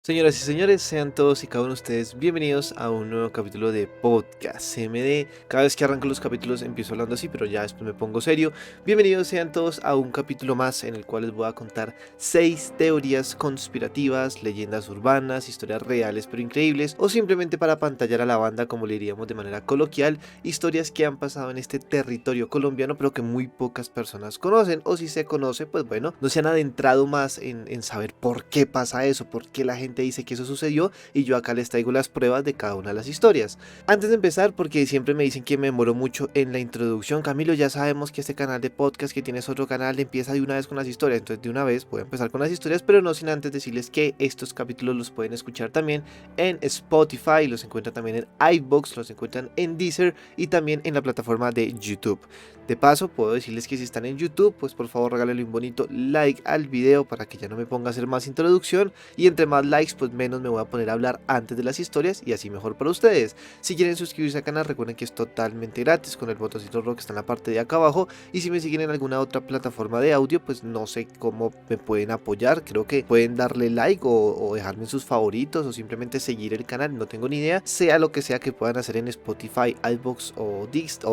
Señoras y señores, sean todos y cada uno de ustedes bienvenidos a un nuevo capítulo de Podcast CMD. Cada vez que arranco los capítulos empiezo hablando así, pero ya después me pongo serio. Bienvenidos sean todos a un capítulo más en el cual les voy a contar 6 teorías conspirativas, leyendas urbanas, historias reales pero increíbles, o simplemente para apantallar a la banda, como le diríamos de manera coloquial, historias que han pasado en este territorio colombiano pero que muy pocas personas conocen, o si se conoce, pues bueno, no se han adentrado más en saber por qué pasa eso, por qué la gente dice que eso sucedió, y yo acá les traigo las pruebas de cada una de las historias. Antes de empezar, porque siempre me dicen que me demoro mucho en la introducción, Camilo, ya sabemos que este canal de podcast que tienes otro canal empieza de una vez con las historias, entonces de una vez voy a empezar con las historias, pero no sin antes decirles que estos capítulos los pueden escuchar también en Spotify, los encuentran también en iVoox, los encuentran en Deezer y también en la plataforma de YouTube. De paso, puedo decirles que si están en YouTube, pues por favor regálenle un bonito like al video para que ya no me ponga a hacer más introducción, y entre más likes pues menos me voy a poner a hablar antes de las historias y así mejor para ustedes. Si quieren suscribirse al canal, recuerden que es totalmente gratis con el botoncito rojo que está en la parte de acá abajo, y si me siguen en alguna otra plataforma de audio, pues no sé cómo me pueden apoyar. Creo que pueden darle like o dejarme sus favoritos o simplemente seguir el canal, no tengo ni idea. Sea lo que sea que puedan hacer en Spotify, iVoox o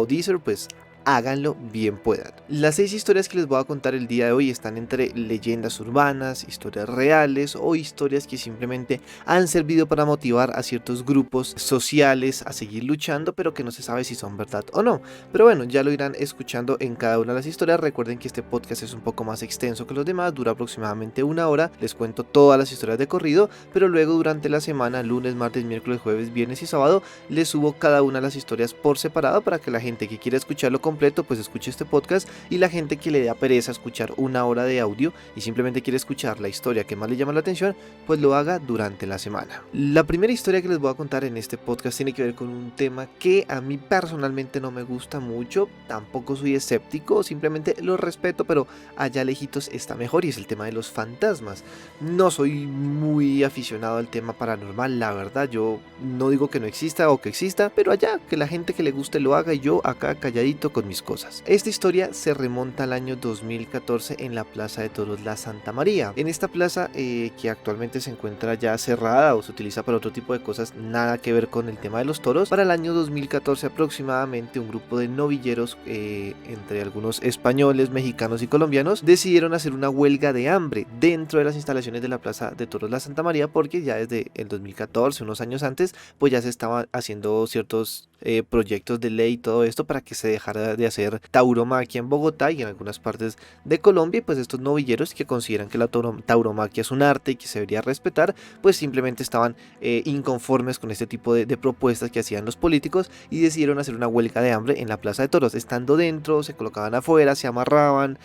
Deezer, pues háganlo bien puedan. Las 6 historias que les voy a contar el día de hoy están entre leyendas urbanas, historias reales o historias que simplemente han servido para motivar a ciertos grupos sociales a seguir luchando, pero que no se sabe si son verdad o no. Pero bueno, ya lo irán escuchando en cada una de las historias. Recuerden que este podcast es un poco más extenso que los demás, dura aproximadamente una hora. Les cuento todas las historias de corrido, pero luego durante la semana, lunes, martes, miércoles, jueves, viernes y sábado, les subo cada una de las historias por separado para que la gente que quiera escucharlo completo pues escuche este podcast, y la gente que le da pereza escuchar una hora de audio y simplemente quiere escuchar la historia que más le llama la atención, pues lo haga durante la semana. La primera historia que les voy a contar en este podcast tiene que ver con un tema que a mí personalmente no me gusta mucho, tampoco soy escéptico, simplemente lo respeto, pero allá lejitos está mejor, y es el tema de los fantasmas. No soy muy aficionado al tema paranormal, la verdad. Yo no digo que no exista o que exista, pero allá que la gente que le guste lo haga, y yo acá calladito con mis cosas. Esta historia se remonta al año 2014 en la Plaza de Toros La Santa María. En esta plaza, que actualmente se encuentra ya cerrada o se utiliza para otro tipo de cosas, nada que ver con el tema de los toros, para el año 2014 aproximadamente un grupo de novilleros, entre algunos españoles, mexicanos y colombianos, decidieron hacer una huelga de hambre dentro de las instalaciones de la Plaza de Toros La Santa María, porque ya desde el 2014, unos años antes, pues ya se estaban haciendo ciertos proyectos de ley y todo esto para que se dejara de hacer tauromaquia en Bogotá y en algunas partes de Colombia. Y pues estos novilleros, que consideran que la tauromaquia es un arte y que se debería respetar, pues simplemente estaban inconformes con este tipo de propuestas que hacían los políticos, y decidieron hacer una huelga de hambre en la Plaza de Toros. Estando dentro, se colocaban afuera, se amarraban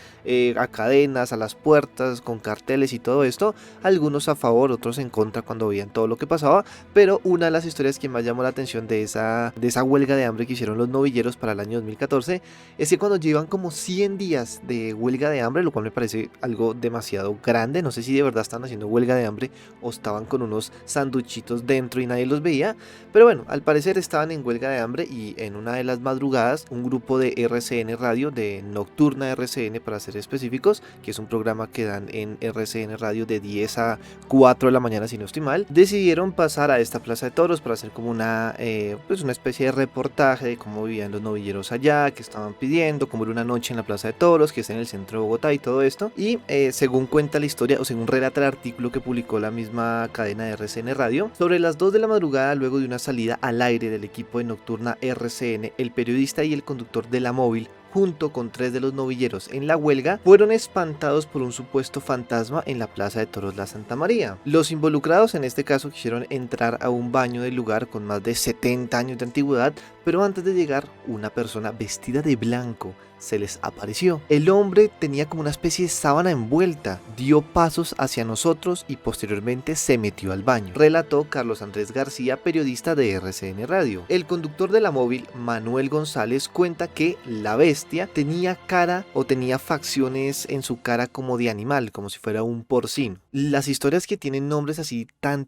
a cadenas a las puertas con carteles y todo esto, algunos a favor, otros en contra cuando veían todo lo que pasaba. Pero una de las historias que más llamó la atención de esa huelga de hambre que hicieron los novilleros para el año 2014 es que cuando llevan como 100 días de huelga de hambre, lo cual me parece algo demasiado grande, no sé si de verdad están haciendo huelga de hambre o estaban con unos sanduchitos dentro y nadie los veía, pero bueno, al parecer estaban en huelga de hambre, y en una de las madrugadas un grupo de RCN Radio, de Nocturna RCN para ser específicos, que es un programa que dan en RCN Radio de 10 a 4 de la mañana si no estoy mal, decidieron pasar a esta Plaza de Toros para hacer como una especie de reportaje de cómo vivían los novilleros allá, que estaban pidiendo, cómo era una noche en la Plaza de Toros, que es en el centro de Bogotá y todo esto. Y según cuenta la historia, o según relata el artículo que publicó la misma cadena de RCN Radio, sobre las 2 de la madrugada, luego de una salida al aire del equipo de Nocturna RCN, el periodista y el conductor de la móvil, junto con 3 de los novilleros en la huelga, fueron espantados por un supuesto fantasma en la Plaza de Toros La Santa María. Los involucrados en este caso quisieron entrar a un baño del lugar con más de 70 años de antigüedad, pero antes de llegar, una persona vestida de blanco se les apareció. El hombre tenía como una especie de sábana envuelta, dio pasos hacia nosotros y posteriormente se metió al baño, relató Carlos Andrés García, periodista de RCN Radio. El conductor de la móvil, Manuel González, cuenta que la bestia tenía cara o tenía facciones en su cara como de animal, como si fuera un porcino. Las historias que tienen nombres así tan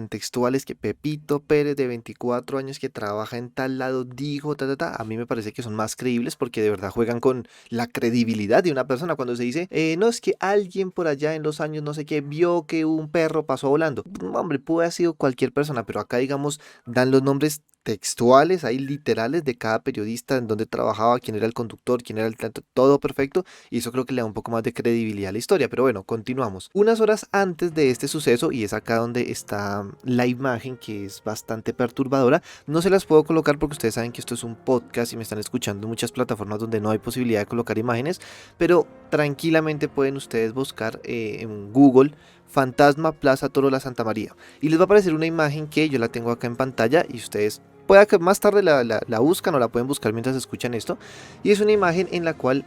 textuales, que Pepito Pérez de 24 años que trabaja en tal lado dijo, a mí me parece que son más creíbles, porque de verdad juegan juegan con la credibilidad de una persona cuando se dice, no, es que alguien por allá en los años no sé qué vio que un perro pasó volando. Hombre, puede haber sido cualquier persona, pero acá digamos dan los nombres textuales, ahí literales de cada periodista, en dónde trabajaba, quién era el conductor, quién era el tanto, todo perfecto, y eso creo que le da un poco más de credibilidad a la historia. Pero bueno, continuamos. Unas horas antes de este suceso, y es acá donde está la imagen que es bastante perturbadora, no se las puedo colocar porque ustedes saben que esto es un podcast y me están escuchando en muchas plataformas donde no hay posibilidad de colocar imágenes, pero tranquilamente pueden ustedes buscar en Google Fantasma Plaza Toro La Santa María y les va a aparecer una imagen que yo la tengo acá en pantalla y ustedes pueda que más tarde la buscan o la pueden buscar mientras escuchan esto. Y es una imagen en la cual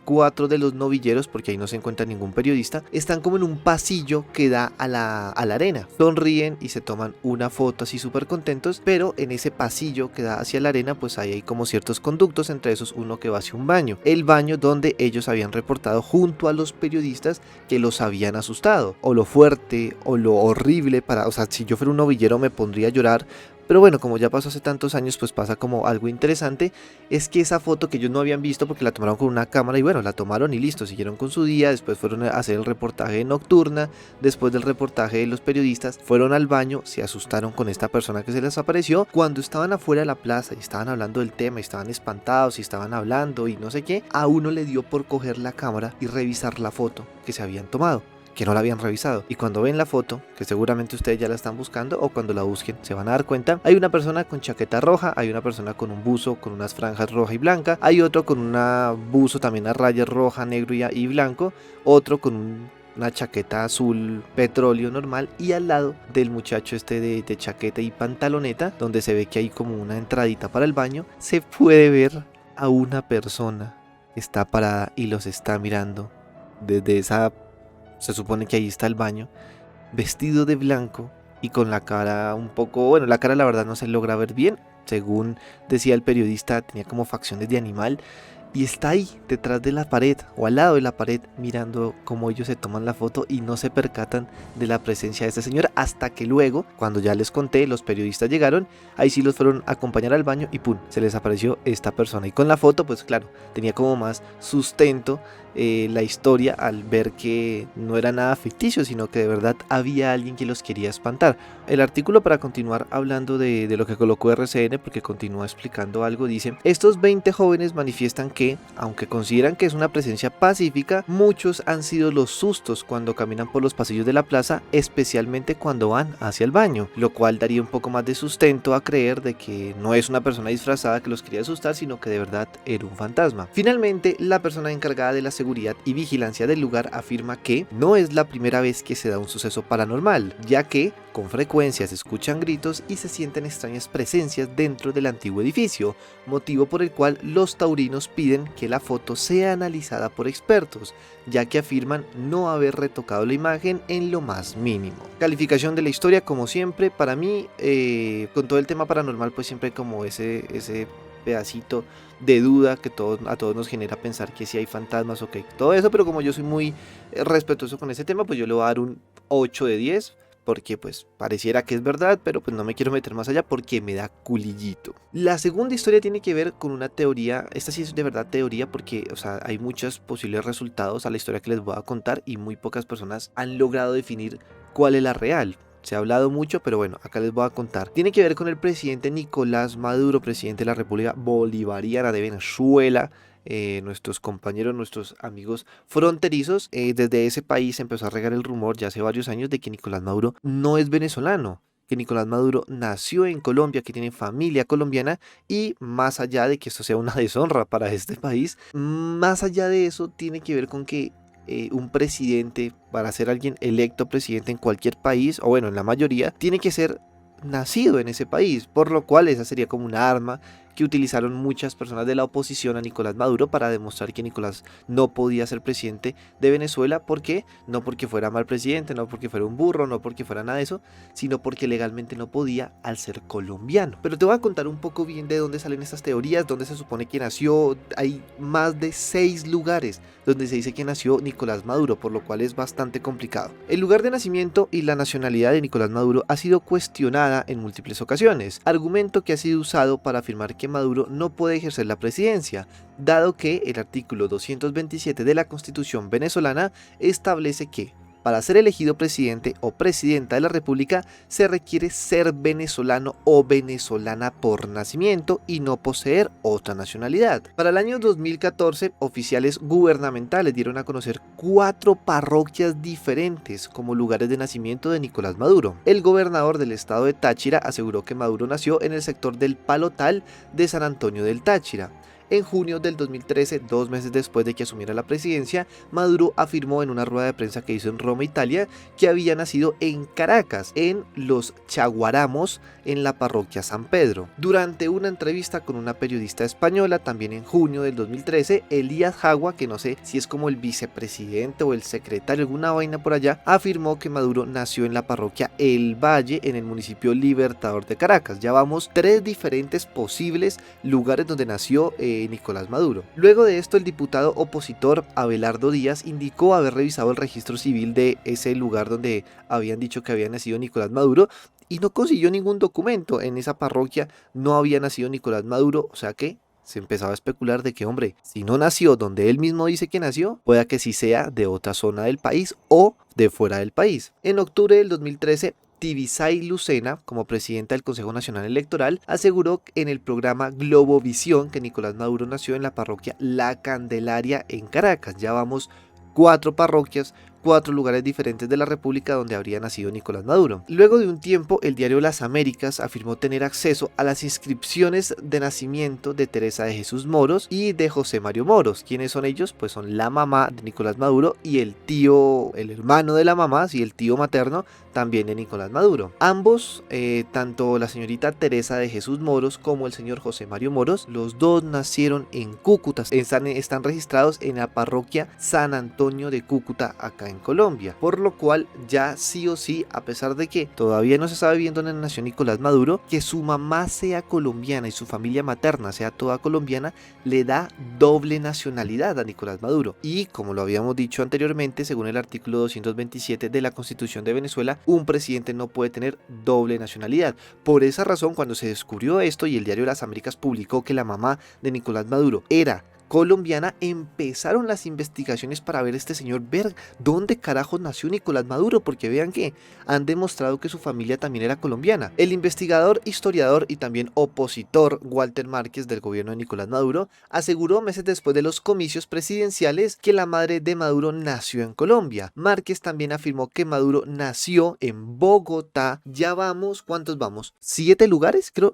4 de los novilleros, porque ahí no se encuentra ningún periodista, están como en un pasillo que da a la arena. Sonríen y se toman una foto así súper contentos, pero en ese pasillo que da hacia la arena pues hay como ciertos conductos, entre esos uno que va hacia un baño. El baño donde ellos habían reportado junto a los periodistas que los habían asustado. O lo fuerte o lo horrible o sea, si yo fuera un novillero me pondría a llorar. Pero bueno, como ya pasó hace tantos años, pues pasa como algo interesante, es que esa foto que ellos no habían visto porque la tomaron con una cámara y bueno, la tomaron y listo, siguieron con su día, después fueron a hacer el reportaje nocturna, después del reportaje de los periodistas, fueron al baño, se asustaron con esta persona que se les apareció, cuando estaban afuera de la plaza y estaban hablando del tema, y estaban espantados y estaban hablando y no sé qué, a uno le dio por coger la cámara y revisar la foto que se habían tomado, que no la habían revisado. Y cuando ven la foto, que seguramente ustedes ya la están buscando o cuando la busquen se van a dar cuenta, hay una persona con chaqueta roja, hay una persona con un buzo con unas franjas roja y blanca, hay otro con un buzo también a rayas roja, negro y blanco, otro con una chaqueta azul petróleo normal y al lado del muchacho este de chaqueta y pantaloneta, donde se ve que hay como una entradita para el baño, se puede ver a una persona que está parada y los está mirando desde esa. Se supone que ahí está el baño, vestido de blanco y con la cara un poco, bueno, la cara la verdad no se logra ver bien, según decía el periodista, tenía como facciones de animal y está ahí detrás de la pared o al lado de la pared mirando cómo ellos se toman la foto y no se percatan de la presencia de esta señora hasta que luego, cuando ya les conté, los periodistas llegaron, ahí sí los fueron a acompañar al baño y pum, se les apareció esta persona y con la foto pues claro, tenía como más sustento la historia al ver que no era nada ficticio, sino que de verdad había alguien que los quería espantar. El artículo, para continuar hablando de lo que colocó RCN, porque continúa explicando algo, dice: estos 20 jóvenes manifiestan que, aunque consideran que es una presencia pacífica, muchos han sido los sustos cuando caminan por los pasillos de la plaza, especialmente cuando van hacia el baño, lo cual daría un poco más de sustento a creer de que no es una persona disfrazada que los quería asustar, sino que de verdad era un fantasma. Finalmente, la persona encargada de la seguridad y vigilancia del lugar afirma que no es la primera vez que se da un suceso paranormal, ya que con frecuencia se escuchan gritos y se sienten extrañas presencias dentro del antiguo edificio, motivo por el cual los taurinos piden que la foto sea analizada por expertos, ya que afirman no haber retocado la imagen en lo más mínimo. Calificación de la historia, como siempre, para mí, con todo el tema paranormal, pues siempre hay como ese pedacito de duda que a todos nos genera pensar que si hay fantasmas o que todo eso, pero como yo soy muy respetuoso con ese tema, pues yo le voy a dar un 8 de 10, porque pues pareciera que es verdad, pero pues no me quiero meter más allá porque me da culillito. La segunda historia tiene que ver con una teoría, esta sí es de verdad teoría porque, o sea, hay muchos posibles resultados a la historia que les voy a contar y muy pocas personas han logrado definir cuál es la real. Se ha hablado mucho, pero bueno, acá les voy a contar. Tiene que ver con el presidente Nicolás Maduro, presidente de la República Bolivariana de Venezuela. Nuestros compañeros, nuestros amigos fronterizos, desde ese país empezó a regar el rumor ya hace varios años de que Nicolás Maduro no es venezolano, que Nicolás Maduro nació en Colombia, que tiene familia colombiana y más allá de que esto sea una deshonra para este país, más allá de eso tiene que ver con que un presidente, para ser alguien electo presidente en cualquier país, o bueno, en la mayoría, tiene que ser nacido en ese país, por lo cual esa sería como una arma que utilizaron muchas personas de la oposición a Nicolás Maduro para demostrar que Nicolás no podía ser presidente de Venezuela. ¿Por qué? No porque fuera mal presidente, no porque fuera un burro, no porque fuera nada de eso, sino porque legalmente no podía al ser colombiano. Pero te voy a contar un poco bien de dónde salen estas teorías, dónde se supone que nació. Hay más de 6 lugares donde se dice que nació Nicolás Maduro, por lo cual es bastante complicado. El lugar de nacimiento y la nacionalidad de Nicolás Maduro ha sido cuestionada en múltiples ocasiones, argumento que ha sido usado para afirmar que Maduro no puede ejercer la presidencia, dado que el artículo 227 de la Constitución venezolana establece que para ser elegido presidente o presidenta de la República se requiere ser venezolano o venezolana por nacimiento y no poseer otra nacionalidad. Para el año 2014, oficiales gubernamentales dieron a conocer 4 parroquias diferentes como lugares de nacimiento de Nicolás Maduro. El gobernador del estado de Táchira aseguró que Maduro nació en el sector del Palotal de San Antonio del Táchira. En junio del 2013, 2 meses después de que asumiera la presidencia, Maduro afirmó en una rueda de prensa que hizo en Roma, Italia, que había nacido en Caracas, en Los Chaguaramos, en la parroquia San Pedro. Durante una entrevista con una periodista española, también en junio del 2013, Elías Jagua, que no sé si es como el vicepresidente o el secretario, alguna vaina por allá, afirmó que Maduro nació en la parroquia El Valle, en el municipio Libertador de Caracas. Ya vamos 3 diferentes posibles lugares donde nació Nicolás Maduro. Luego de esto, el diputado opositor Abelardo Díaz indicó haber revisado el registro civil de ese lugar donde habían dicho que había nacido Nicolás Maduro y no consiguió ningún documento. En esa parroquia no había nacido Nicolás Maduro, o sea que se empezaba a especular de que, hombre, si no nació donde él mismo dice que nació, pueda que sí sea de otra zona del país o de fuera del país. En octubre del 2013, Tibisay Lucena, como presidenta del Consejo Nacional Electoral, aseguró en el programa Globovisión que Nicolás Maduro nació en la parroquia La Candelaria en Caracas. Ya vamos 4 parroquias, 4 lugares diferentes de la República donde habría nacido Nicolás Maduro. Luego de un tiempo, el diario Las Américas afirmó tener acceso a las inscripciones de nacimiento de Teresa de Jesús Moros y de José Mario Moros. ¿Quiénes son ellos? Pues son la mamá de Nicolás Maduro y el tío, el hermano de la mamá, y el tío materno también de Nicolás Maduro. Ambos, tanto la señorita Teresa de Jesús Moros como el señor José Mario Moros, los dos nacieron en Cúcuta. Están registrados en la parroquia San Antonio de Cúcuta, acá en Colombia, por lo cual ya sí o sí, a pesar de que todavía no se sabe bien dónde nació Nicolás Maduro, que su mamá sea colombiana y su familia materna sea toda colombiana, le da doble nacionalidad a Nicolás Maduro. Y como lo habíamos dicho anteriormente, según el artículo 227 de la Constitución de Venezuela, un presidente no puede tener doble nacionalidad. Por esa razón, cuando se descubrió esto y el diario Las Américas publicó que la mamá de Nicolás Maduro era colombiana, empezaron las investigaciones para ver ver dónde carajos nació Nicolás Maduro, porque vean que han demostrado que su familia también era colombiana. El investigador, historiador y también opositor Walter Márquez del gobierno de Nicolás Maduro aseguró meses después de los comicios presidenciales que la madre de Maduro nació en Colombia. Márquez también afirmó que Maduro nació en Bogotá. Ya vamos, ¿cuántos vamos? ¿7 lugares? Creo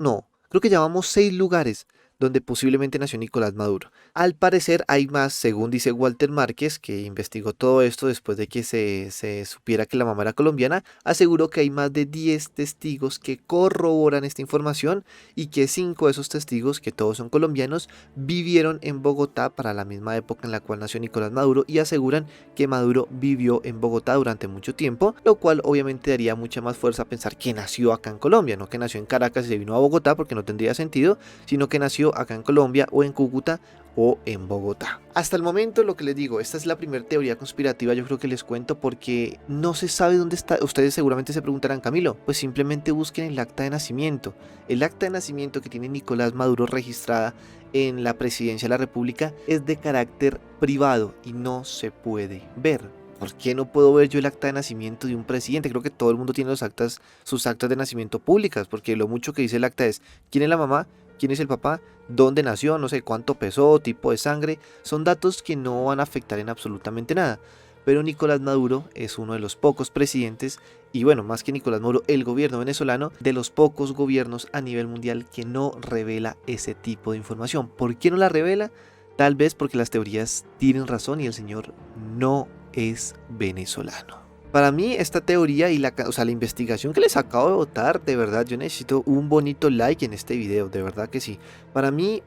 que ya vamos 6 lugares donde posiblemente nació Nicolás Maduro. Al parecer hay más, según dice Walter Márquez, que investigó todo esto después de que se supiera que la mamá era colombiana, aseguró que hay más de 10 testigos que corroboran esta información y que 5 de esos testigos, que todos son colombianos, vivieron en Bogotá para la misma época en la cual nació Nicolás Maduro y aseguran que Maduro vivió en Bogotá durante mucho tiempo, lo cual obviamente daría mucha más fuerza a pensar que nació acá en Colombia, no que nació en Caracas y se vino a Bogotá, porque no tendría sentido, sino que nació acá en Colombia o en Cúcuta o en Bogotá. Hasta el momento, lo que les digo, esta es la primera teoría conspirativa, yo creo que les cuento, porque no se sabe dónde está. Ustedes seguramente se preguntarán, Camilo, pues simplemente busquen el acta de nacimiento. El acta de nacimiento que tiene Nicolás Maduro registrada en la presidencia de la República es de carácter privado y no se puede ver. ¿Por qué no puedo ver yo el acta de nacimiento de un presidente? Creo que todo el mundo tiene sus actas de nacimiento públicas, porque lo mucho que dice el acta es quién es la mamá, quién es el papá, dónde nació, no sé cuánto pesó, tipo de sangre. Son datos que no van a afectar en absolutamente nada. Pero Nicolás Maduro es uno de los pocos presidentes, y bueno, más que Nicolás Maduro, el gobierno venezolano, de los pocos gobiernos a nivel mundial que no revela ese tipo de información. ¿Por qué no la revela? Tal vez porque las teorías tienen razón y el señor no es venezolano. Para mí esta teoría y la investigación que les acabo de botar, de verdad yo necesito un bonito like en este video, de verdad que sí. Para mí,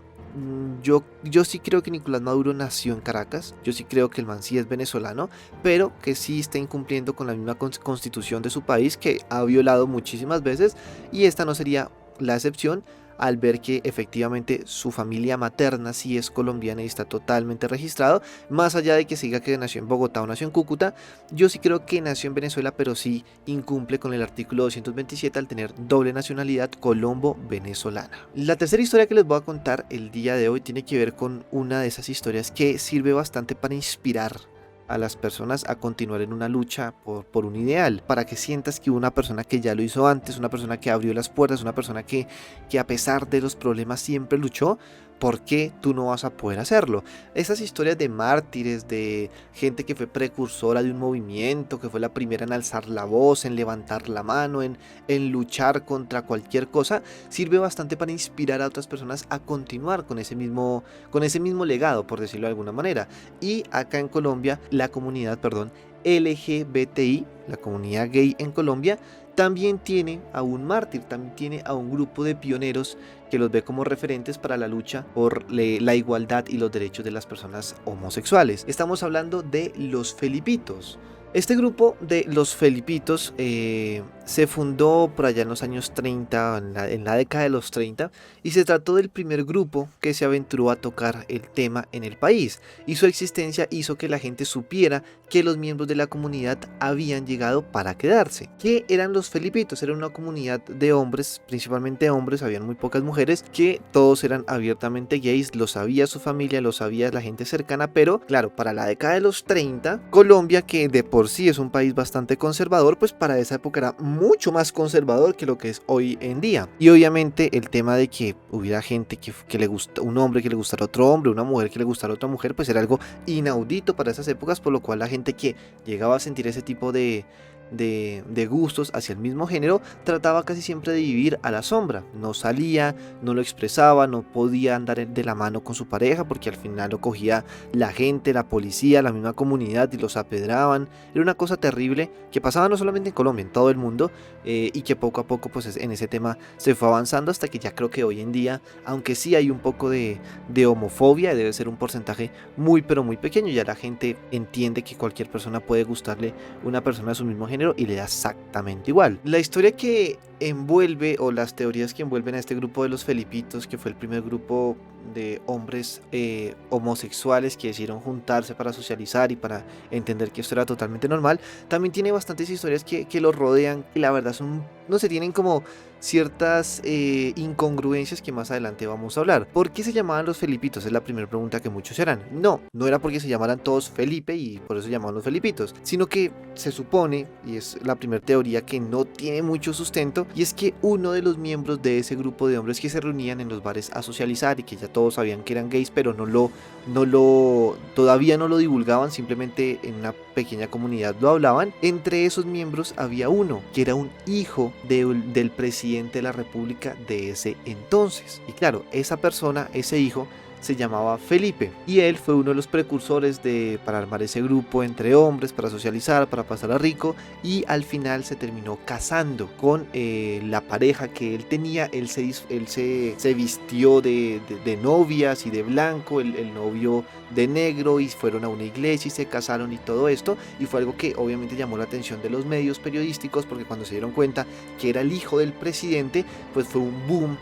yo sí creo que Nicolás Maduro nació en Caracas, yo sí creo que el man sí es venezolano, pero que sí está incumpliendo con la misma constitución de su país, que ha violado muchísimas veces, y esta no sería la excepción. al ver que efectivamente su familia materna sí es colombiana y está totalmente registrado, más allá de que se diga que nació en Bogotá o nació en Cúcuta. Yo sí creo que nació en Venezuela, pero sí incumple con el artículo 227 al tener doble nacionalidad colombo-venezolana. La tercera historia que les voy a contar el día de hoy tiene que ver con una de esas historias que sirve bastante para inspirar a las personas a continuar en una lucha por un ideal, para que sientas que una persona que ya lo hizo antes, una persona que abrió las puertas, una persona que a pesar de los problemas siempre luchó. ¿Por qué tú no vas a poder hacerlo? Esas historias de mártires, de gente que fue precursora de un movimiento, que fue la primera en alzar la voz, en levantar la mano, en luchar contra cualquier cosa, sirve bastante para inspirar a otras personas a continuar con ese mismo legado, por decirlo de alguna manera. Y acá en Colombia, la comunidad, perdón, LGBTI, la comunidad gay en Colombia, también tiene a un mártir, también tiene a un grupo de pioneros que los ve como referentes para la lucha por la igualdad y los derechos de las personas homosexuales. Estamos hablando de los Felipitos. Este grupo de los Felipitos se fundó por allá en los años 30, en la década de los 30, y se trató del primer grupo que se aventuró a tocar el tema en el país, y su existencia hizo que la gente supiera que los miembros de la comunidad habían llegado para quedarse. ¿Qué eran los Felipitos? Era una comunidad de hombres, principalmente hombres, habían muy pocas mujeres, que todos eran abiertamente gays, lo sabía su familia, lo sabía la gente cercana, pero claro, para la década de los 30, Colombia, que de por sí es un país bastante conservador, pues para esa época era mucho más conservador que lo que es hoy en día. Y obviamente el tema de que hubiera gente que le gusta, un hombre que le gustara a otro hombre, una mujer que le gustara a otra mujer, pues era algo inaudito para esas épocas, por lo cual la gente que llegaba a sentir ese tipo de gustos hacia el mismo género trataba casi siempre de vivir a la sombra, no salía, no lo expresaba, no podía andar de la mano con su pareja porque al final lo cogía la gente, la policía, la misma comunidad y los apedraban. Era una cosa terrible que pasaba no solamente en Colombia, en todo el mundo, y que poco a poco pues en ese tema se fue avanzando hasta que ya creo que hoy en día, aunque sí hay un poco de homofobia, debe ser un porcentaje muy pero muy pequeño, ya la gente entiende que cualquier persona puede gustarle una persona de su mismo género y le da exactamente igual. La historia que envuelve o las teorías que envuelven a este grupo de los Felipitos, que fue el primer grupo de hombres homosexuales que decidieron juntarse para socializar y para entender que esto era totalmente normal, también tiene bastantes historias que los rodean y la verdad son, no sé, tienen como ciertas incongruencias que más adelante vamos a hablar. ¿Por qué se llamaban los Felipitos? Es la primera pregunta que muchos harán. No era porque se llamaran todos Felipe y por eso se llamaban los Felipitos, sino que se supone, y es la primera teoría que no tiene mucho sustento, y es que uno de los miembros de ese grupo de hombres que se reunían en los bares a socializar y que ya todos sabían que eran gays, pero todavía no lo divulgaban, simplemente en una pequeña comunidad lo hablaban. Entre esos miembros había uno que era un hijo del presidente de la República de ese entonces. Y claro, esa persona, ese hijo, se llamaba Felipe y él fue uno de los precursores para armar ese grupo entre hombres, para socializar, para pasar a rico, y al final se terminó casando con la pareja que él tenía. Él se vistió de novias y de blanco, el novio de negro, y fueron a una iglesia y se casaron y todo esto, y fue algo que obviamente llamó la atención de los medios periodísticos, porque cuando se dieron cuenta que era el hijo del presidente, pues fue un boom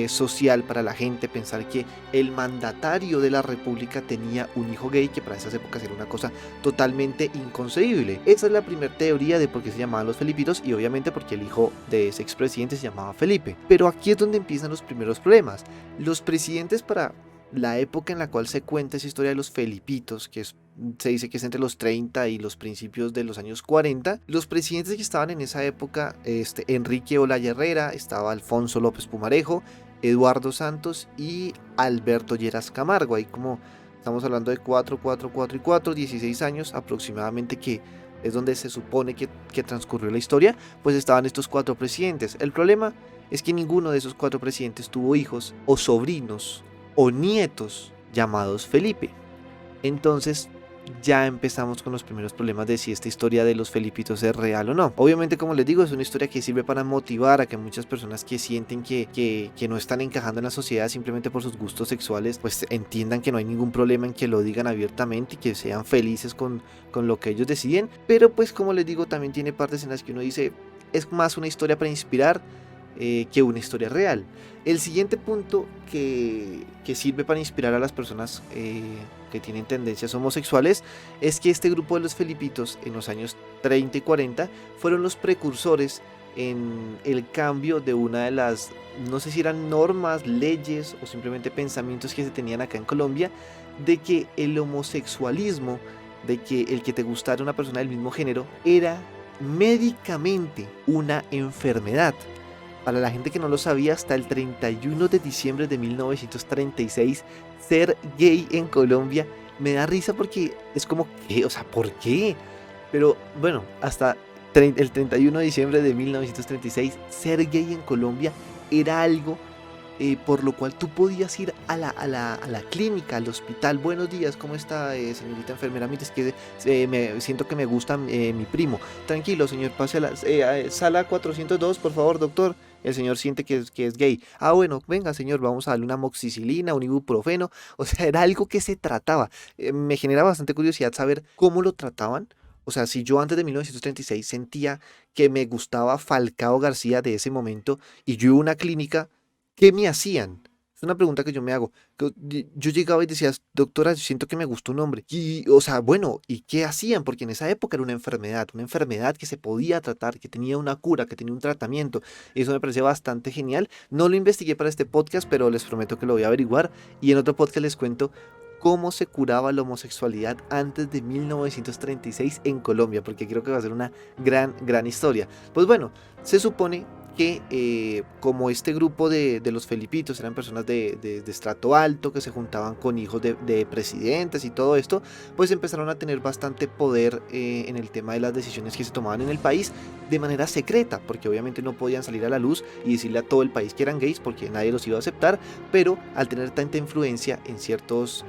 social para la gente pensar que el mandatario de la república tenía un hijo gay, que para esas épocas era una cosa totalmente inconcebible. Esa es la primera teoría de por qué se llamaban los Felipitos, y obviamente porque el hijo de ese expresidente se llamaba Felipe. Pero aquí es donde empiezan los primeros problemas. Los presidentes, para la época en la cual se cuenta esa historia de los Felipitos, se dice que es entre los 30 y los principios de los años 40, los presidentes que estaban en esa época, Enrique Olaya Herrera, estaba Alfonso López Pumarejo, Eduardo Santos y Alberto Lleras Camargo. Ahí como estamos hablando de 4 y 4, 16 años aproximadamente, que es donde se supone que transcurrió la historia, pues estaban estos 4 presidentes. El problema es que ninguno de esos 4 presidentes tuvo hijos o sobrinos o nietos llamados Felipe. Entonces ya empezamos con los primeros problemas de si esta historia de los Felipitos es real o no. Obviamente, como les digo, es una historia que sirve para motivar a que muchas personas que sienten que no están encajando en la sociedad simplemente por sus gustos sexuales, pues entiendan que no hay ningún problema en que lo digan abiertamente y que sean felices con lo que ellos deciden. Pero pues como les digo, también tiene partes en las que uno dice, es más una historia para inspirar que una historia real. El siguiente punto que sirve para inspirar a las personas que tienen tendencias homosexuales es que este grupo de los Felipitos en los años 30 y 40 fueron los precursores en el cambio de una de las, no sé si eran normas, leyes o simplemente pensamientos que se tenían acá en Colombia, de que el homosexualismo, de que el que te gustara una persona del mismo género era médicamente una enfermedad. Para la gente que no lo sabía, hasta el 31 de diciembre de 1936, ser gay en Colombia me da risa porque es como, ¿qué? O sea, ¿por qué? Pero bueno, hasta el 31 de diciembre de 1936, ser gay en Colombia era algo por lo cual tú podías ir a la clínica, al hospital. Buenos días, ¿cómo está, señorita enfermera? Mire, es que siento que me gusta mi primo. Tranquilo, señor, pase a la sala 402, por favor, doctor. El señor siente que es gay. Ah, bueno, venga, señor, vamos a darle una amoxicilina, un ibuprofeno. O sea, era algo que se trataba. Me genera bastante curiosidad saber cómo lo trataban. O sea, si yo antes de 1936 sentía que me gustaba Falcao García de ese momento y yo iba a una clínica, ¿qué me hacían? Es una pregunta que yo me hago. Yo llegaba y decía, doctora, siento que me gustó un hombre. Y, o sea, bueno, ¿y qué hacían? Porque en esa época era una enfermedad que se podía tratar, que tenía una cura, que tenía un tratamiento. Y eso me parecía bastante genial. No lo investigué para este podcast, pero les prometo que lo voy a averiguar. Y en otro podcast les cuento cómo se curaba la homosexualidad antes de 1936 en Colombia, porque creo que va a ser una gran historia. Pues bueno, se supone que como este grupo de los Felipitos eran personas de estrato alto que se juntaban con hijos de presidentes y todo esto, pues empezaron a tener bastante poder en el tema de las decisiones que se tomaban en el país de manera secreta, porque obviamente no podían salir a la luz y decirle a todo el país que eran gays porque nadie los iba a aceptar, pero al tener tanta influencia en ciertos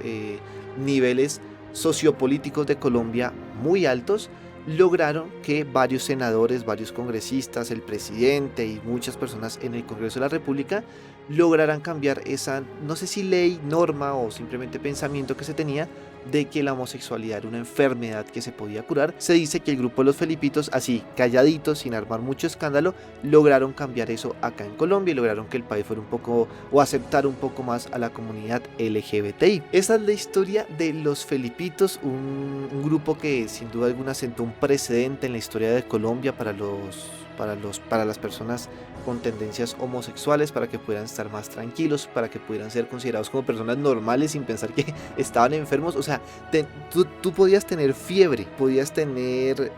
niveles sociopolíticos de Colombia muy altos, lograron que varios senadores, varios congresistas, el presidente y muchas personas en el Congreso de la República lograran cambiar esa, no sé si ley, norma o simplemente pensamiento que se tenía de que la homosexualidad era una enfermedad que se podía curar. Se dice que el grupo de los Felipitos, así calladitos, sin armar mucho escándalo, lograron cambiar eso acá en Colombia y lograron que el país fuera un poco, o aceptar un poco más a la comunidad LGBTI. Esa es la historia de los Felipitos, un grupo que sin duda alguna sentó un precedente en la historia de Colombia para las personas con tendencias homosexuales, para que pudieran estar más tranquilos, para que pudieran ser considerados como personas normales sin pensar que estaban enfermos. O sea, tú podías tener fiebre, podías tener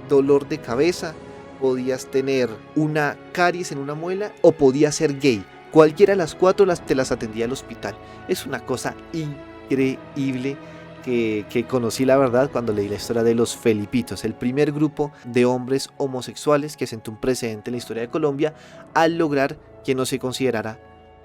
dolor de cabeza, podías tener una caries en una muela o podías ser gay. Cualquiera de las cuatro te las atendía el hospital. Es una cosa increíble que conocí, la verdad, cuando leí la historia de los Felipitos, el primer grupo de hombres homosexuales que sentó un precedente en la historia de Colombia al lograr que no se considerara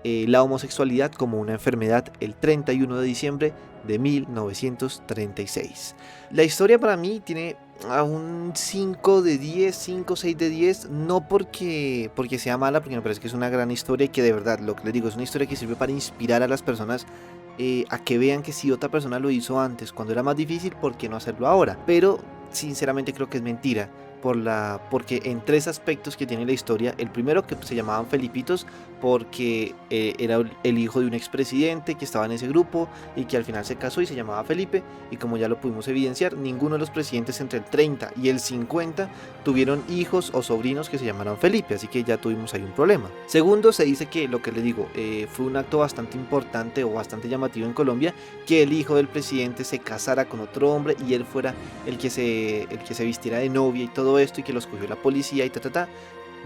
la homosexualidad como una enfermedad el 31 de diciembre de 1936. La historia para mí tiene a un 5 de 10, 5, 6 de 10, no porque sea mala, porque me parece que es una gran historia y que de verdad, lo que les digo, es una historia que sirve para inspirar a las personas a que vean que si otra persona lo hizo antes, cuando era más difícil, ¿por qué no hacerlo ahora? Pero sinceramente creo que es mentira, porque en tres aspectos que tiene la historia. El primero, que se llamaban Felipitos porque era el hijo de un expresidente que estaba en ese grupo y que al final se casó y se llamaba Felipe, y como ya lo pudimos evidenciar, ninguno de los presidentes entre el 30 y el 50 tuvieron hijos o sobrinos que se llamaran Felipe, así que ya tuvimos ahí un problema. Segundo, se dice que, lo que les digo, fue un acto bastante importante o bastante llamativo en Colombia, que el hijo del presidente se casara con otro hombre y él fuera el que se vistiera de novia y todo esto, y que los cogió la policía y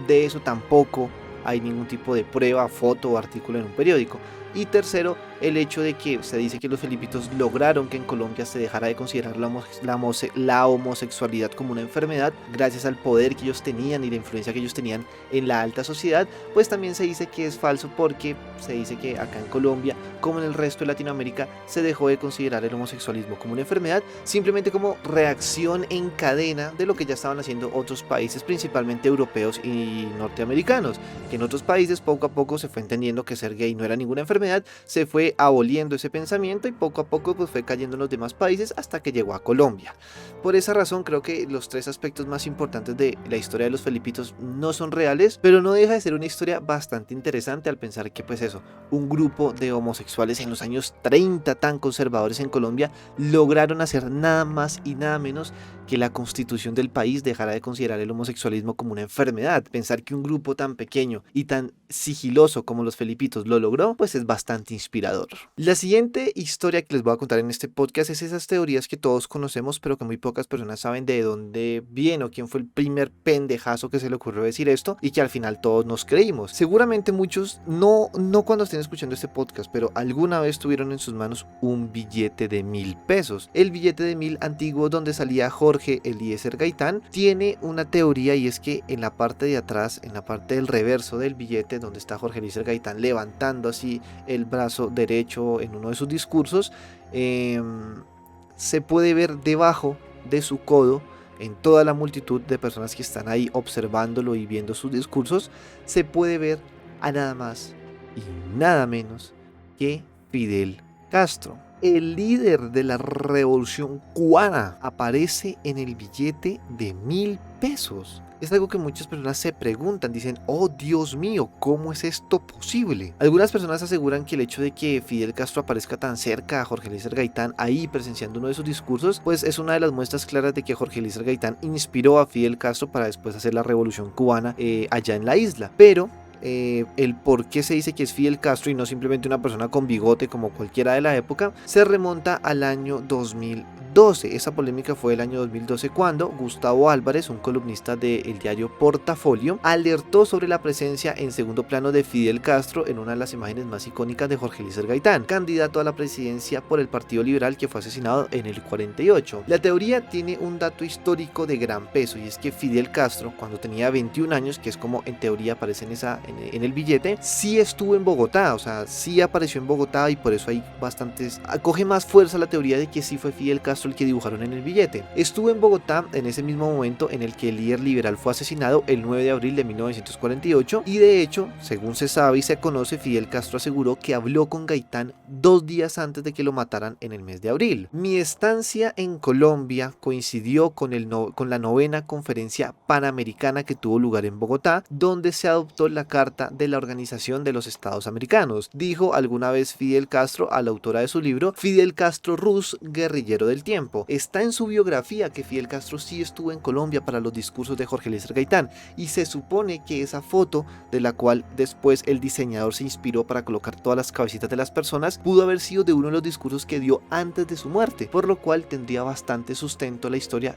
De eso tampoco hay ningún tipo de prueba, foto o artículo en un periódico. Y tercero, el hecho de que se dice que los Felipitos lograron que en Colombia se dejara de considerar la homosexualidad como una enfermedad gracias al poder que ellos tenían y la influencia que ellos tenían en la alta sociedad. Pues también se dice que es falso, porque se dice que acá en Colombia, como en el resto de Latinoamérica, se dejó de considerar el homosexualismo como una enfermedad, simplemente como reacción en cadena de lo que ya estaban haciendo otros países, principalmente europeos y norteamericanos, que en otros países poco a poco se fue entendiendo que ser gay no era ninguna enfermedad, enfermedad, se fue aboliendo ese pensamiento y poco a poco pues fue cayendo en los demás países hasta que llegó a Colombia. Por esa razón creo que los tres aspectos más importantes de la historia de los Felipitos no son reales, pero no deja de ser una historia bastante interesante al pensar que pues eso, un grupo de homosexuales en los años 30 tan conservadores en Colombia lograron hacer nada más y nada menos que la constitución del país dejara de considerar el homosexualismo como una enfermedad. Pensar que un grupo tan pequeño y tan sigiloso como los Felipitos lo logró, pues es bastante inspirador. La siguiente historia que les voy a contar en este podcast es esas teorías que todos conocemos, pero que muy pocas personas saben de dónde viene o quién fue el primer pendejazo que se le ocurrió decir esto y que al final todos nos creímos. Seguramente muchos, no cuando estén escuchando este podcast, pero alguna vez tuvieron en sus manos un billete de 1000 pesos. El billete de 1000 antiguo donde salía Jorge Eliezer Gaitán tiene una teoría, y es que en la parte de atrás, en la parte del reverso del billete, donde está Jorge Eliezer Gaitán levantando así el brazo derecho en uno de sus discursos, se puede ver debajo de su codo, en toda la multitud de personas que están ahí observándolo y viendo sus discursos, se puede ver a nada más y nada menos que Fidel Castro. El líder de la revolución cubana aparece en el billete de 1000 pesos. Es algo que muchas personas se preguntan, dicen, oh Dios mío, ¿cómo es esto posible? Algunas personas aseguran que el hecho de que Fidel Castro aparezca tan cerca a Jorge Eliezer Gaitán ahí presenciando uno de sus discursos, pues es una de las muestras claras de que Jorge Eliezer Gaitán inspiró a Fidel Castro para después hacer la revolución cubana allá en la isla. Pero el por qué se dice que es Fidel Castro y no simplemente una persona con bigote como cualquiera de la época, se remonta al año 2012. Esa polémica fue el año 2012 cuando Gustavo Álvarez, un columnista del diario Portafolio, alertó sobre la presencia en segundo plano de Fidel Castro en una de las imágenes más icónicas de Jorge Eliezer Gaitán, candidato a la presidencia por el Partido Liberal que fue asesinado en el 48. La teoría tiene un dato histórico de gran peso, y es que Fidel Castro, cuando tenía 21 años, que es como en teoría aparece en el billete, sí estuvo en Bogotá, o sea, sí apareció en Bogotá, y por eso hay bastantes, acoge más fuerza la teoría de que sí fue Fidel Castro el que dibujaron en el billete. Estuvo en Bogotá en ese mismo momento en el que el líder liberal fue asesinado el 9 de abril de 1948, y de hecho, según se sabe y se conoce, Fidel Castro aseguró que habló con Gaitán 2 días antes de que lo mataran en el mes de abril. Mi estancia en Colombia coincidió con la 9ª conferencia panamericana que tuvo lugar en Bogotá, donde se adoptó la Carta de la Organización de los Estados Americanos, dijo alguna vez Fidel Castro a la autora de su libro Fidel Castro Ruz, guerrillero del tiempo. Está en su biografía que Fidel Castro sí estuvo en Colombia para los discursos de Jorge Eliezer Gaitán, y se supone que esa foto, de la cual después el diseñador se inspiró para colocar todas las cabecitas de las personas, pudo haber sido de uno de los discursos que dio antes de su muerte, por lo cual tendría bastante sustento la historia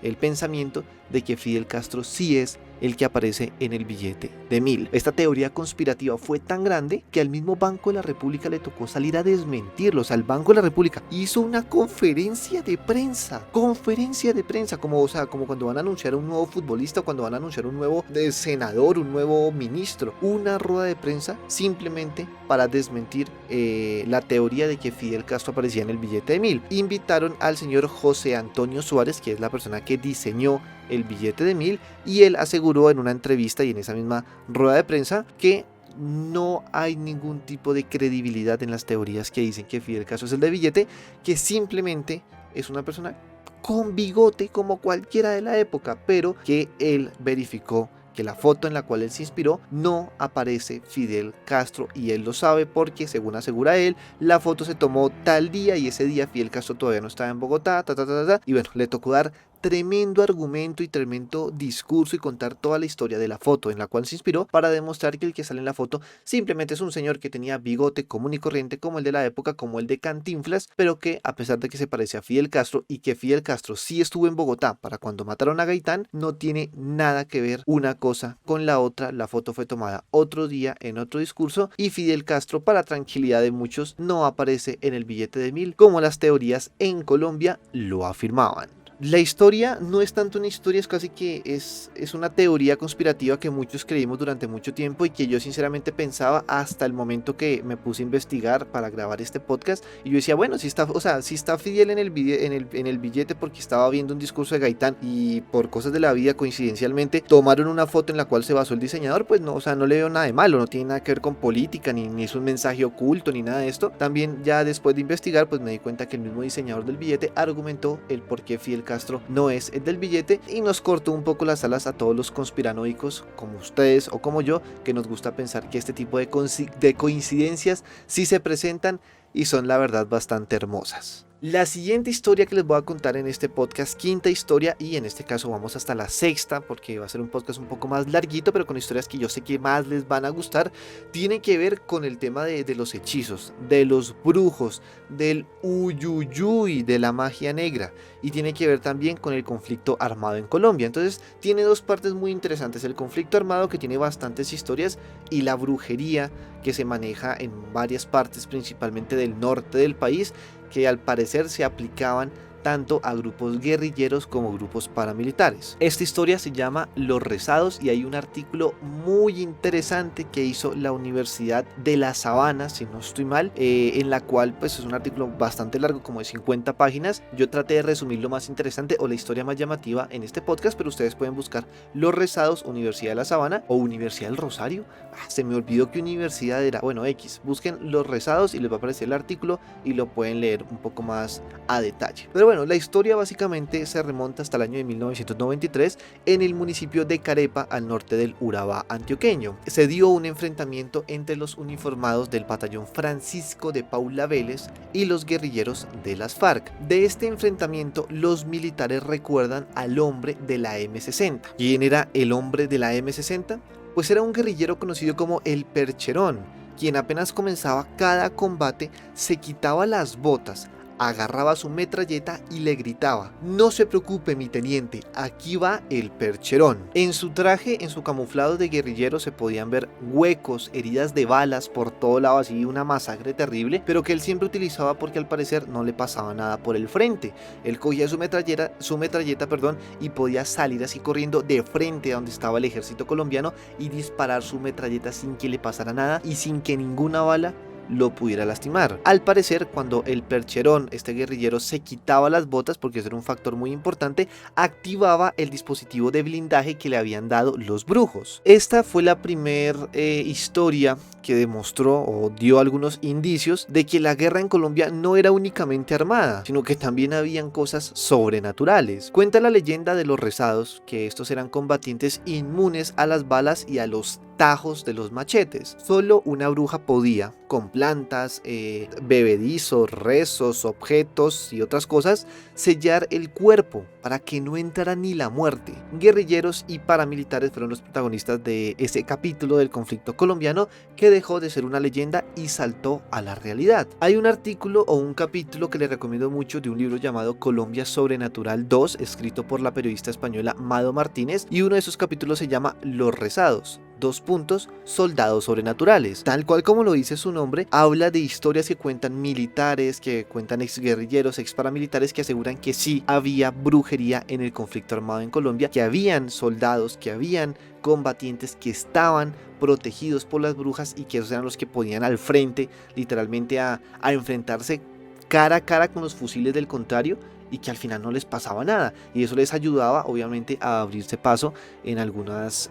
el pensamiento de que Fidel Castro sí es el que aparece en el billete de 1000. Esta teoría conspirativa fue tan grande que al mismo Banco de la República le tocó salir a desmentirlo. O sea, el Banco de la República hizo una conferencia de prensa, como cuando van a anunciar un nuevo futbolista, cuando van a anunciar un nuevo senador, un nuevo ministro, una rueda de prensa simplemente para desmentir la teoría de que Fidel Castro aparecía en el billete de 1000. Invitaron al señor José Antonio Suárez, que es la persona que diseñó el billete de 1000, y él aseguró en una entrevista y en esa misma rueda de prensa que no hay ningún tipo de credibilidad en las teorías que dicen que Fidel Castro es el de billete, que simplemente es una persona con bigote como cualquiera de la época, pero que él verificó que la foto en la cual él se inspiró no aparece Fidel Castro, y él lo sabe porque, según asegura él, la foto se tomó tal día y ese día Fidel Castro todavía no estaba en Bogotá, y bueno, le tocó dar tremendo argumento y tremendo discurso y contar toda la historia de la foto en la cual se inspiró para demostrar que el que sale en la foto simplemente es un señor que tenía bigote común y corriente como el de la época, como el de Cantinflas, pero que a pesar de que se parece a Fidel Castro y que Fidel Castro sí estuvo en Bogotá para cuando mataron a Gaitán, no tiene nada que ver una cosa con la otra. La foto fue tomada otro día en otro discurso y Fidel Castro, para tranquilidad de muchos, no aparece en el billete de 1000 como las teorías en Colombia lo afirmaban. La historia no es tanto una historia, es casi que es una teoría conspirativa que muchos creímos durante mucho tiempo y que yo sinceramente pensaba hasta el momento que me puse a investigar para grabar este podcast. Y yo decía, bueno, si está, o sea, si está Fidel en el billete porque estaba viendo un discurso de Gaitán y por cosas de la vida coincidencialmente tomaron una foto en la cual se basó el diseñador, pues no, o sea, no le veo nada de malo, no tiene nada que ver con política, ni es un mensaje oculto, ni nada de esto. También ya después de investigar, pues me di cuenta que el mismo diseñador del billete argumentó el por qué Fidel Castro no es el del billete y nos cortó un poco las alas a todos los conspiranoicos como ustedes o como yo, que nos gusta pensar que este tipo de coincidencias sí se presentan y son la verdad bastante hermosas. La siguiente historia que les voy a contar en este podcast, quinta historia, y en este caso vamos hasta la sexta porque va a ser un podcast un poco más larguito, pero con historias que yo sé que más les van a gustar, tiene que ver con el tema de los hechizos, de los brujos, del uyuyuy, de la magia negra, y tiene que ver también con el conflicto armado en Colombia. Entonces tiene dos partes muy interesantes, el conflicto armado que tiene bastantes historias y la brujería que se maneja en varias partes, principalmente del norte del país, que al parecer se aplicaban tanto a grupos guerrilleros como grupos paramilitares. Esta historia se llama Los Rezados y hay un artículo muy interesante que hizo la Universidad de La Sabana, si no estoy mal, en la cual pues es un artículo bastante largo, como de 50 páginas. Yo traté de resumir lo más interesante o la historia más llamativa en este podcast, pero ustedes pueden buscar Los Rezados, Universidad de La Sabana o Universidad del Rosario. Se me olvidó que universidad era, bueno, X. Busquen Los Rezados y les va a aparecer el artículo y lo pueden leer un poco más a detalle. Pero bueno, la historia básicamente se remonta hasta el año de 1993 en el municipio de Carepa, al norte del Urabá antioqueño. Se dio un enfrentamiento entre los uniformados del batallón Francisco de Paula Vélez y los guerrilleros de las FARC. De este enfrentamiento, los militares recuerdan al hombre de la M60. ¿Quién era el hombre de la M60? Pues era un guerrillero conocido como el Percherón, quien apenas comenzaba cada combate se quitaba las botas, agarraba su metralleta y le gritaba: "No se preocupe, mi teniente, aquí va el Percherón". En su traje, en su camuflado de guerrillero, se podían ver huecos, heridas de balas por todo lado, así una masacre terrible, pero que él siempre utilizaba porque al parecer no le pasaba nada por el frente. Él cogía su metralleta, y podía salir así corriendo de frente a donde estaba el ejército colombiano y disparar su metralleta sin que le pasara nada y sin que ninguna bala lo pudiera lastimar. Al parecer, cuando el Percherón, este guerrillero, se quitaba las botas, porque eso era un factor muy importante, activaba el dispositivo de blindaje que le habían dado los brujos. Esta fue la primera historia que demostró o dio algunos indicios de que la guerra en Colombia no era únicamente armada, sino que también habían cosas sobrenaturales. Cuenta la leyenda de los rezados que estos eran combatientes inmunes a las balas y a los tajos de los machetes. Solo una bruja podía, con plantas, bebedizos, rezos, objetos y otras cosas, sellar el cuerpo para que no entrara ni la muerte. Guerrilleros y paramilitares fueron los protagonistas de ese capítulo del conflicto colombiano que dejó de ser una leyenda y saltó a la realidad. Hay un artículo o un capítulo que les recomiendo mucho de un libro llamado Colombia Sobrenatural 2, escrito por la periodista española Mado Martínez, y uno de esos capítulos se llama Los Rezados. Soldados sobrenaturales. Tal cual como lo dice su nombre, habla de historias que cuentan militares, que cuentan exguerrilleros, exparamilitares que aseguran que sí había brujería en el conflicto armado en Colombia, que habían soldados, que habían combatientes que estaban protegidos por las brujas y que esos eran los que ponían al frente literalmente a enfrentarse cara a cara con los fusiles del contrario, y que al final no les pasaba nada, y eso les ayudaba obviamente a abrirse paso en algunos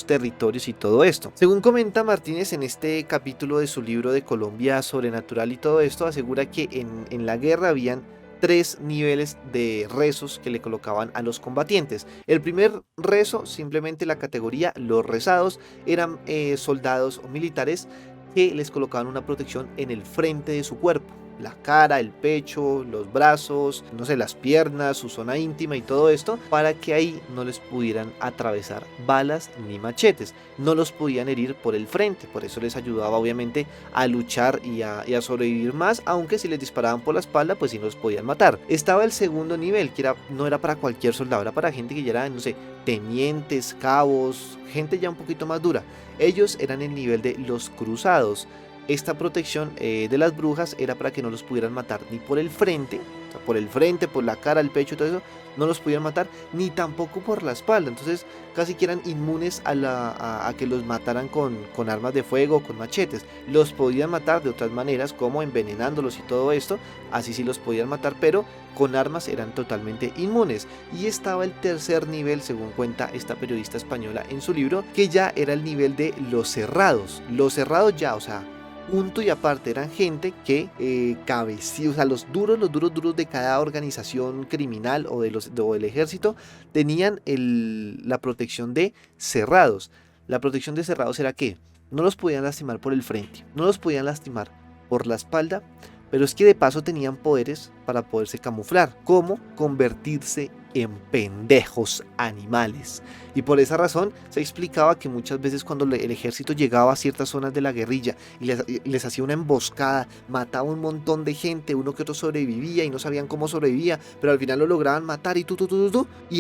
territorios y todo esto. Según comenta Martínez en este capítulo de su libro de Colombia Sobrenatural y todo esto, asegura que en la guerra habían 3 niveles de rezos que le colocaban a los combatientes. El primer rezo, simplemente la categoría los rezados, eran soldados o militares que les colocaban una protección en el frente de su cuerpo, la cara, el pecho, los brazos, no sé, las piernas, su zona íntima y todo esto, para que ahí no les pudieran atravesar balas ni machetes, no los podían herir por el frente. Por eso les ayudaba obviamente a luchar y a sobrevivir más, aunque si les disparaban por la espalda pues sí los podían matar. Estaba el segundo nivel, que no era para cualquier soldado, era para gente que ya era, no sé, tenientes, cabos, gente ya un poquito más dura. Ellos eran el nivel de los cruzados. Esta protección de las brujas era para que no los pudieran matar ni por el frente O sea, por el frente, por la cara, el pecho, todo eso, no los podían matar, ni tampoco por la espalda. Entonces casi que eran inmunes a que los mataran con armas de fuego, con machetes. Los podían matar de otras maneras, como envenenándolos y todo esto, así sí los podían matar, pero con armas eran totalmente inmunes. Y estaba el tercer nivel, según cuenta esta periodista española en su libro, que ya era el nivel de los cerrados. Los cerrados ya, o sea, punto y aparte, eran gente que cabecía, o sea, los duros de cada organización criminal o del ejército tenían la protección de cerrados. La protección de cerrados era que no los podían lastimar por el frente, no los podían lastimar por la espalda, pero es que de paso tenían poderes para poderse camuflar, como convertirse en pendejos animales. Y por esa razón se explicaba que muchas veces cuando el ejército llegaba a ciertas zonas de la guerrilla y les hacía una emboscada, mataba un montón de gente, uno que otro sobrevivía y no sabían cómo sobrevivía, pero al final lo lograban matar y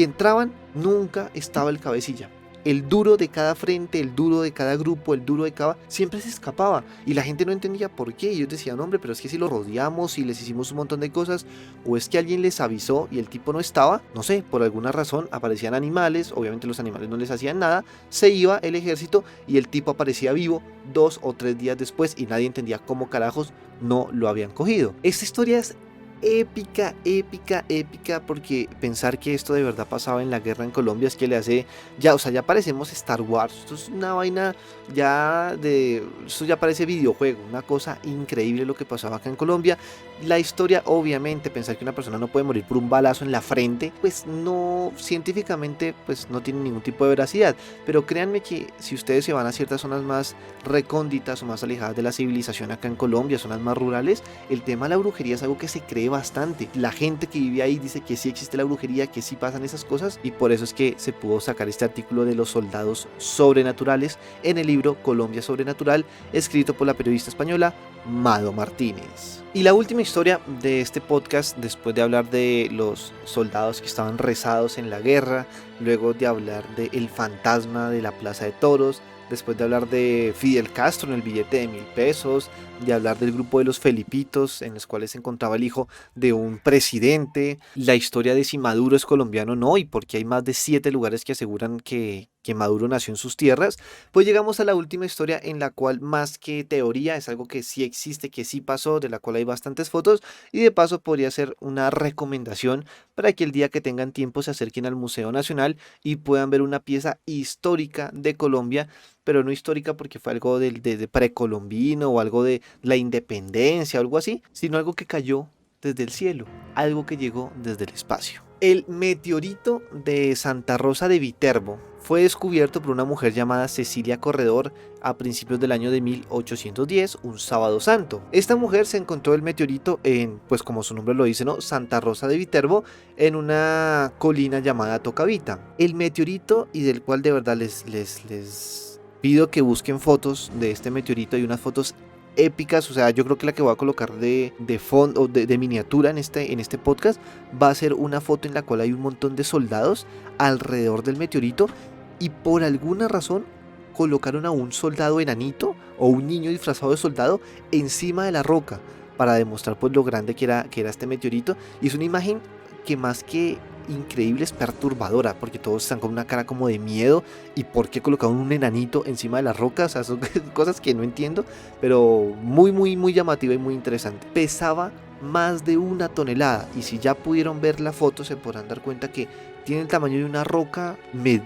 entraban, nunca estaba el cabecilla. El duro de cada frente, el duro de cada grupo, el duro de cada... siempre se escapaba y la gente no entendía por qué. Y ellos decían, hombre, pero es que si lo rodeamos y les hicimos un montón de cosas, o es que alguien les avisó y el tipo no estaba, no sé, por alguna razón aparecían animales, obviamente los animales no les hacían nada, se iba el ejército y el tipo aparecía vivo 2 o 3 días después y nadie entendía cómo carajos no lo habían cogido. Esta historia es épica, porque pensar que esto de verdad pasaba en la guerra en Colombia es que le hace, ya, o sea, ya parecemos Star Wars, esto es una vaina esto ya parece videojuego, una cosa increíble lo que pasaba acá en Colombia. La historia, obviamente, pensar que una persona no puede morir por un balazo en la frente, pues no, científicamente, pues no tiene ningún tipo de veracidad, pero créanme que si ustedes se van a ciertas zonas más recónditas o más alejadas de la civilización acá en Colombia, zonas más rurales, el tema de la brujería es algo que se cree bastante. La gente que vive ahí dice que sí existe la brujería, que sí pasan esas cosas, y por eso es que se pudo sacar este artículo de los soldados sobrenaturales en el libro Colombia Sobrenatural, escrito por la periodista española Mado Martínez. Y la última historia de este podcast, después de hablar de los soldados que estaban rezados en la guerra, luego de hablar del fantasma de la Plaza de Toros, después de hablar de Fidel Castro en el billete de 1000 pesos, de hablar del grupo de los Felipitos, en los cuales se encontraba el hijo de un presidente, la historia de si Maduro es colombiano o no, y porque hay más de 7 lugares que aseguran que Maduro nació en sus tierras, pues llegamos a la última historia en la cual, más que teoría, es algo que sí existe, que sí pasó, de la cual hay bastantes fotos, y de paso podría ser una recomendación para que el día que tengan tiempo se acerquen al Museo Nacional y puedan ver una pieza histórica de Colombia, pero no histórica porque fue algo de precolombino o algo de la independencia o algo así, sino algo que cayó desde el cielo, algo que llegó desde el espacio. El meteorito de Santa Rosa de Viterbo fue descubierto por una mujer llamada Cecilia Corredor a principios del año de 1810, un sábado santo. Esta mujer se encontró el meteorito en, pues como su nombre lo dice, ¿no? Santa Rosa de Viterbo, en una colina llamada Tocavita. El meteorito, y del cual de verdad les pido que busquen fotos de este meteorito, hay unas fotos épicas, o sea, yo creo que la que voy a colocar de fondo, de miniatura en este podcast, va a ser una foto en la cual hay un montón de soldados alrededor del meteorito y por alguna razón colocaron a un soldado enanito o un niño disfrazado de soldado encima de la roca para demostrar pues lo grande que era este meteorito, y es una imagen que más que increíble es perturbadora, porque todos están con una cara como de miedo. ¿Y por qué colocaron un enanito encima de las rocas? O sea, son cosas que no entiendo, pero muy llamativa y muy interesante. Pesaba más de 1 tonelada, y si ya pudieron ver la foto se podrán dar cuenta que tiene el tamaño de una roca,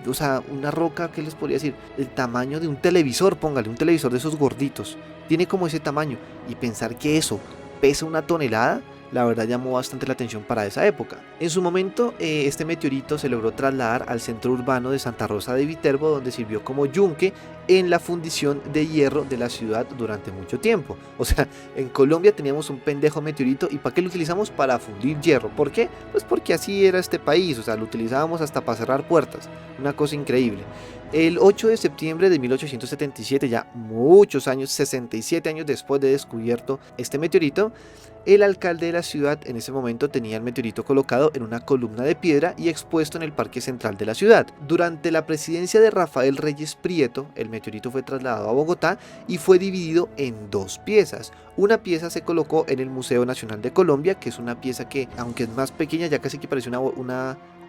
o sea, una roca, ¿qué les podría decir? El tamaño de un televisor, póngale, un televisor de esos gorditos, tiene como ese tamaño, y pensar que eso pesa 1 tonelada, la verdad llamó bastante la atención para esa época. En su momento, este meteorito se logró trasladar al centro urbano de Santa Rosa de Viterbo, donde sirvió como yunque en la fundición de hierro de la ciudad durante mucho tiempo. O sea, en Colombia teníamos un pendejo meteorito, ¿y para qué lo utilizamos? Para fundir hierro. ¿Por qué? Pues porque así era este país, o sea, lo utilizábamos hasta para cerrar puertas, una cosa increíble. El 8 de septiembre de 1877, ya muchos años, 67 años después de descubierto este meteorito, el alcalde de la ciudad en ese momento tenía el meteorito colocado en una columna de piedra y expuesto en el parque central de la ciudad. Durante la presidencia de Rafael Reyes Prieto, el meteorito fue trasladado a Bogotá y fue dividido en dos piezas. Una pieza se colocó en el Museo Nacional de Colombia, que es una pieza que, aunque es más pequeña, ya casi que parece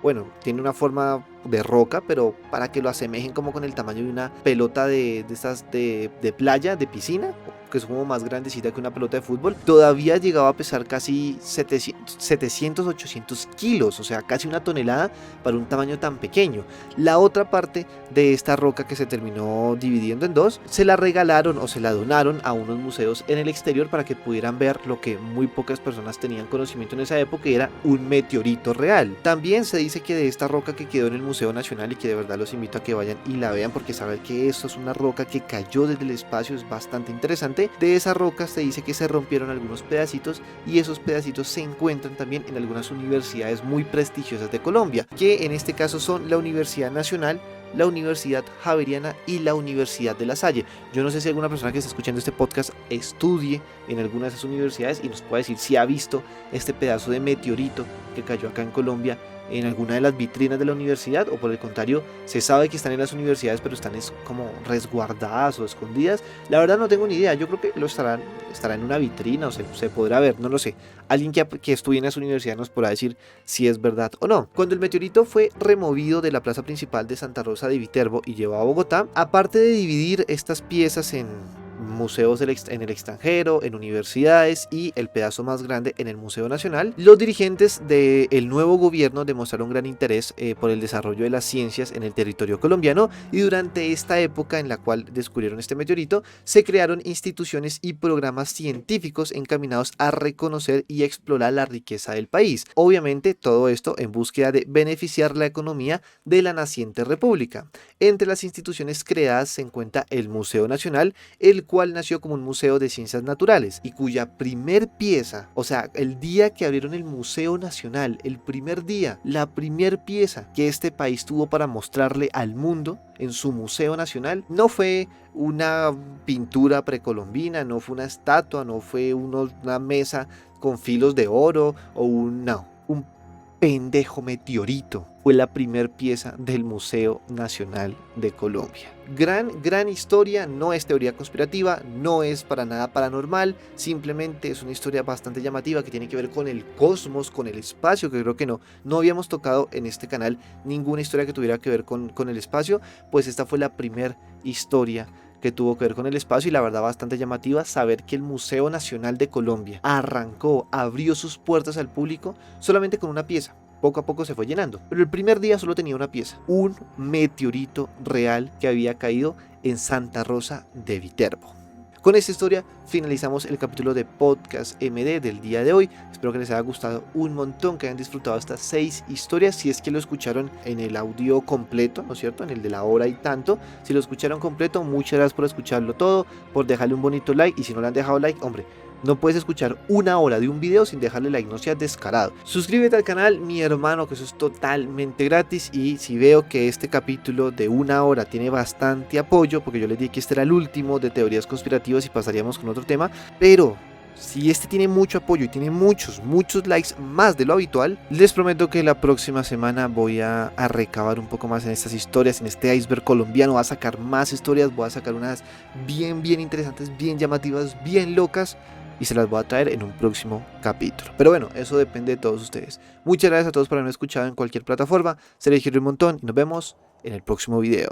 bueno, tiene una forma de roca, pero para que lo asemejen como con el tamaño de una pelota de esas de playa, de piscina, que es como más grandecita que una pelota de fútbol, todavía llegaba a pesar casi 700, 800 kilos, o sea, casi una tonelada para un tamaño tan pequeño. La otra parte de esta roca que se terminó dividiendo en dos, se la regalaron o se la donaron a unos museos en el exterior para que pudieran ver lo que muy pocas personas tenían conocimiento en esa época, y era un meteorito real. También se dice que de esta roca que quedó en el Museo Nacional, y que de verdad los invito a que vayan y la vean, porque saber que esto es una roca que cayó desde el espacio es bastante interesante. De esa roca se dice que se rompieron algunos pedacitos, y esos pedacitos se encuentran también en algunas universidades muy prestigiosas de Colombia, que en este caso son la Universidad Nacional, la Universidad Javeriana y la Universidad de La Salle. Yo no sé si alguna persona que está escuchando este podcast estudie en alguna de esas universidades y nos puede decir si ha visto este pedazo de meteorito que cayó acá en Colombia en alguna de las vitrinas de la universidad, o por el contrario, se sabe que están en las universidades pero están como resguardadas o escondidas. La verdad no tengo ni idea, yo creo que estará en una vitrina o se podrá ver, no lo sé. Alguien que estudie en las universidades nos podrá decir si es verdad o no. Cuando el meteorito fue removido de la plaza principal de Santa Rosa de Viterbo y llevado a Bogotá, aparte de dividir estas piezas en museos en el extranjero, en universidades y el pedazo más grande en el Museo Nacional, los dirigentes del nuevo gobierno demostraron gran interés por el desarrollo de las ciencias en el territorio colombiano, y durante esta época en la cual descubrieron este meteorito, se crearon instituciones y programas científicos encaminados a reconocer y explorar la riqueza del país. Obviamente todo esto en búsqueda de beneficiar la economía de la naciente república. Entre las instituciones creadas se encuentra el Museo Nacional, el cual nació como un museo de ciencias naturales y cuya primer pieza, o sea, el día que abrieron el Museo Nacional, el primer día, la primer pieza que este país tuvo para mostrarle al mundo en su Museo Nacional, no fue una pintura precolombina, no fue una estatua, no fue una mesa con filos de oro o un pendejo meteorito. Fue la primer pieza del Museo Nacional de Colombia. Gran historia, no es teoría conspirativa, no es para nada paranormal, simplemente es una historia bastante llamativa que tiene que ver con el cosmos, con el espacio, que creo que no habíamos tocado en este canal ninguna historia que tuviera que ver con el espacio, pues esta fue la primera historia que tuvo que ver con el espacio, y la verdad bastante llamativa saber que el Museo Nacional de Colombia abrió sus puertas al público solamente con una pieza. Poco a poco se fue llenando, pero el primer día solo tenía una pieza, un meteorito real que había caído en Santa Rosa de Viterbo. Con esta historia finalizamos el capítulo de Podcast MD del día de hoy. Espero que les haya gustado un montón, que hayan disfrutado estas 6 historias, si es que lo escucharon en el audio completo, ¿no es cierto? En el de la hora y tanto. Si lo escucharon completo, muchas gracias por escucharlo todo, por dejarle un bonito like, y si no le han dejado like, hombre, no puedes escuchar una hora de un video sin dejarle like, no seas descarado. Suscríbete al canal, mi hermano, que eso es totalmente gratis. Y si veo que este capítulo de una hora tiene bastante apoyo, porque yo les dije que este era el último de teorías conspirativas y pasaríamos con otro tema, pero si este tiene mucho apoyo y tiene muchos likes más de lo habitual, les prometo que la próxima semana voy a recabar un poco más en estas historias, en este iceberg colombiano. Voy a sacar más historias, voy a sacar unas bien interesantes, bien llamativas, bien locas, y se las voy a traer en un próximo capítulo. Pero bueno, eso depende de todos ustedes. Muchas gracias a todos por haberme escuchado en cualquier plataforma. Se les quiere un montón y nos vemos en el próximo video.